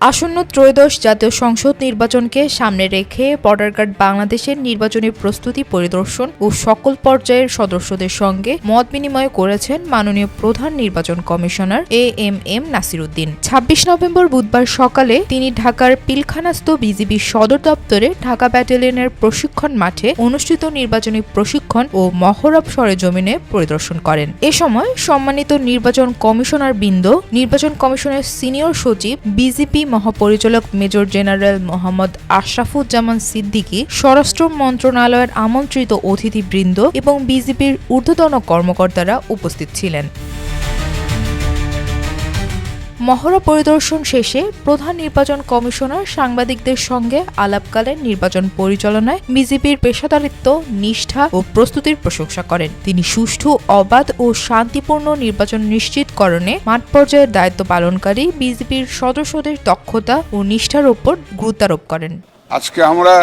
আসন্ন ত্রয়োদশ জাতীয় সংসদ নির্বাচনকে সামনে রেখে বর্ডার গার্ড বাংলাদেশের নির্বাচনী প্রস্তুতি পরিদর্শন ও সকল পর্যায়ের সদস্যদের সঙ্গে মত বিনিময় করেছেন মাননীয় প্রধান নির্বাচন commissioner AMM Nasir Uddin. ২৬ November বুধবার সকালে তিনি ঢাকার পিলখানাস্থ বিজিবি সদর দপ্তরে ঢাকা ব্যাটালিয়নের প্রশিক্ষণ মাঠে অনুষ্ঠিত নির্বাচনী প্রশিক্ষণ ও মহরব সরেজমিনে পরিদর্শন করেন। এ সময় সম্মানিত নির্বাচন কমিশনার বৃন্দ, নির্বাচন কমিশনের সিনিয়র সচিব, বিজিবি মহাপরিচালক মেজর জেনারেল মোহাম্মদ আশরাফুজ্জামান সিদ্দিকী, স্বরাষ্ট্র মন্ত্রণালয়ের আমন্ত্রিত অতিথিবৃন্দ এবং বিজিবির ঊর্ধ্বতন কর্মকর্তারা উপস্থিত ছিলেন। মহড়া পরিদর্শন শেষে প্রধান নির্বাচন কমিশনার সাংবাদিকদের সঙ্গে আলাপকালে নির্বাচন পরিচালনায় বিজিবির পেশাদারিত্ব, নিষ্ঠা ও প্রস্তুতির প্রশংসা করেন। তিনি সুষ্ঠু, অবাধ ও শান্তিপূর্ণ নির্বাচন নিশ্চিতকরণে মাঠ পর্যায়ের দায়িত্ব পালনকারী বিজিবির সদস্যদের দক্ষতা ও নিষ্ঠার উপর গুরুত্বারোপ করেন। আজকে আমরা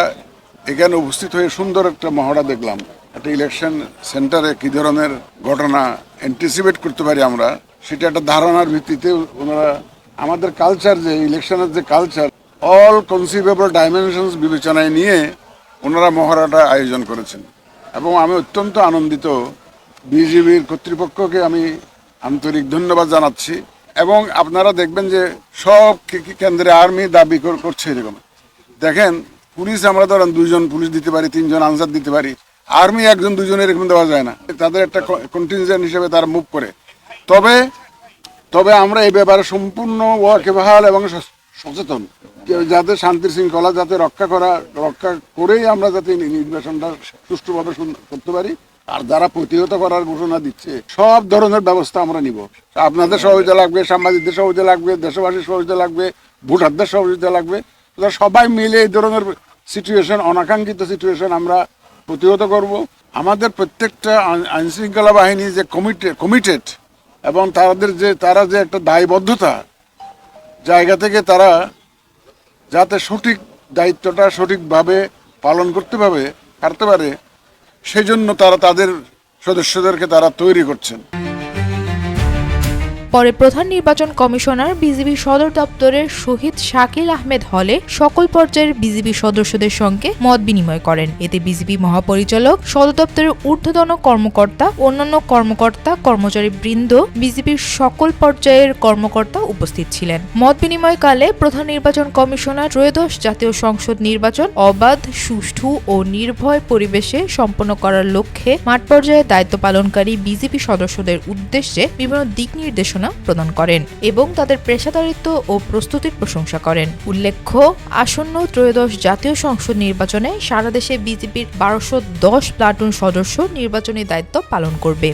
এখানে উপস্থিত হয়ে সুন্দর একটা মহড়া দেখলাম। একটা ইলেকশন সেন্টারে কি ধরনের ঘটনা অ্যান্টিসিপেট করতে পারি আমরা, সেটা একটা ধারণার ভিত্তিতে ওনারা আমাদের কালচার, যে ইলেকশনের যে কালচার, অল কনসিভেবল ডাইমেনশনস বিবেচনায় নিয়ে ওনারা মহড়াটা আয়োজন করেছেন এবং আমি অত্যন্ত আনন্দিত। বিজিবির কর্তৃপক্ষকে আমি আন্তরিক ধন্যবাদ জানাচ্ছি। এবং আপনারা দেখবেন যে সব কেন্দ্রে আর্মি দাবি করছে এরকম। দেখেন, পুলিশ আমরা ধরেন 2 জন পুলিশ দিতে পারি, 3 জন আনসার দিতে পারি, আর্মি 1 জন 2 জন এরকম দেওয়া যায় না। তাদের একটা কন্টিনজেন্ট হিসেবে তারা মুভ করে। তবে আমরা এই ব্যাপারে সম্পূর্ণ ওয়াকিবহাল এবং সচেতন, যাতে শান্তি শৃঙ্খলা যাতে রক্ষা করেই আমরা যাতে নির্বাচনটা সুষ্ঠুভাবে করতে পারি। আর যারা প্রতিহত করার ঘোষণা দিচ্ছে, সব ধরনের ব্যবস্থা আমরা নিব। আপনাদের সহযোগিতা লাগবে, সাংবাদিকদের সহযোগিতা লাগবে, দেশবাসীর সহযোগিতা লাগবে, ভোটারদের সহযোগিতা লাগবে। সবাই মিলে এই ধরনের সিচুয়েশন, অনাকাঙ্ক্ষিত সিচুয়েশন আমরা প্রতিহত করব। আমাদের প্রত্যেকটা আইনশৃঙ্খলা বাহিনী যে কমিটেড এবং তারা যে একটা দায়বদ্ধতা জায়গা থেকে তারা যাতে সঠিক দায়িত্বটা সঠিকভাবে পালন করতে পারে, সেই জন্য তারা তাদের সদস্যদেরকে তারা তৈরি করছেন। পরে প্রধান নির্বাচন কমিশনার বিজিবি সদর দপ্তরের শহীদ শাকিল আহমেদ হলে সকল পর্যায়ের বিজিবি সদস্যদের সঙ্গে মত বিনিময় করেন। এতে বিজিবি মহাপরিচালক, সদর দপ্তরের ঊর্ধ্বতন কর্মকর্তা, অন্যান্য কর্মকর্তা, কর্মচারী বৃন্দ, বিজিবির সকল পর্যায়ের কর্মকর্তা উপস্থিত ছিলেন। মত বিনিময়কালে প্রধান নির্বাচন কমিশনার ত্রয়োদশ জাতীয় সংসদ নির্বাচন অবাধ, সুষ্ঠু ও নির্ভয় পরিবেশে সম্পন্ন করার লক্ষ্যে মাঠ পর্যায়ে দায়িত্ব পালনকারী বিজিবি সদস্যদের উদ্দেশ্যে বিভিন্ন দিক নির্দেশনা প্রদান করেন এবং তাদের পেশাদারিত্ব ও প্রস্তুতির প্রশংসা করেন। উল্লেখ্য, আসন্ন ত্রয়োদশ জাতীয় সংসদ নির্বাচনে সারা দেশে বিজিবির 1210 প্লাটুন সদস্য নির্বাচনী দায়িত্ব পালন করবে।